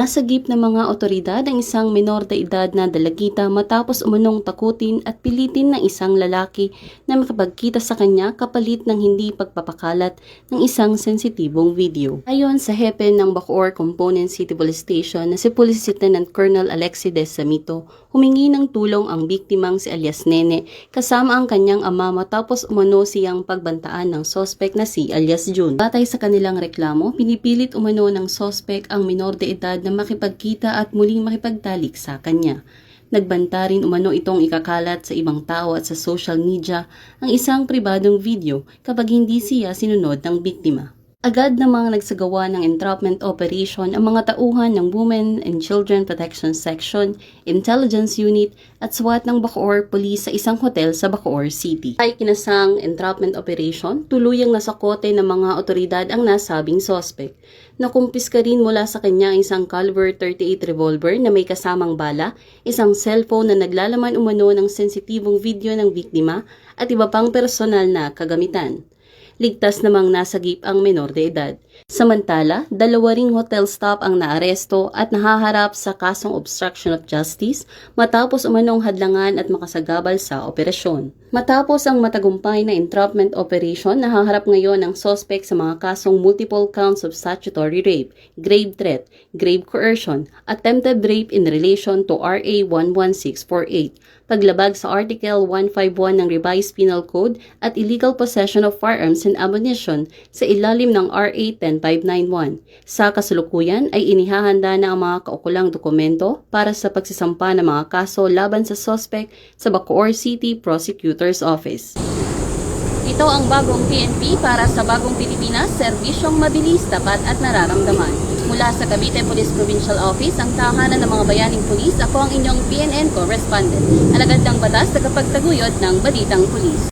Nasagip ng mga otoridad ang isang menor de edad na dalagita matapos umunong takutin at pilitin ng isang lalaki na makapagkita sa kanya kapalit ng hindi pagpapakalat ng isang sensitibong video. Ayon sa hepe ng Bacoor Component City Police Station na si Police Lieutenant Colonel Alexides Samito, humingi ng tulong ang biktimang si alias Nene kasama ang kanyang ama matapos umano siyang pagbantaan ng sospek na si alias June. Batay sa kanilang reklamo, pinipilit umano ng sospek ang menor de edad na makipagkita at muling makipagtalik sa kanya. Nagbanta rin umano itong ikakalat sa ibang tao at sa social media ang isang pribadong video kapag hindi siya sinunod ng biktima. Agad namang nagsagawa ng entrapment operation ang mga tauhan ng Women and Children Protection Section, Intelligence Unit at SWAT ng Bacoor Police sa isang hotel sa Bacoor City. Ay kinasang entrapment operation, tuluyang nasakote ng mga otoridad ang nasabing sospek. Nakumpiska rin mula sa kanya ang isang caliber 38 revolver na may kasamang bala, isang cellphone na naglalaman umano ng sensitibong video ng biktima at iba pang personal na kagamitan. Ligtas namang nasagip ang menor de edad. Samantala, 2 ring hotel staff ang naaresto at nahaharap sa kasong obstruction of justice matapos umanong hadlangan at makasagabal sa operasyon. Matapos ang matagumpay na entrapment operation, nahaharap ngayon ang suspect sa mga kasong multiple counts of statutory rape, grave threat, grave coercion, attempted rape in relation to RA 11648, paglabag sa Article 151 ng Revised Penal Code at illegal possession of firearms and ammunition sa ilalim ng RA 10591. Sa kasalukuyan ay inihahanda na ang mga kaukulang dokumento para sa pagsisampa ng mga kaso laban sa suspect sa Bacoor City Prosecutor's Office. Ito ang bagong PNP para sa bagong Pilipinas, serbisyong mabilis, tapat at nararamdaman. Mula sa Cavite Police Provincial Office, ang tahanan ng mga bayaning pulis, ako ang inyong PNN correspondent. Alagad ng batas, tagapagtaguyod ng Balitang Pulis.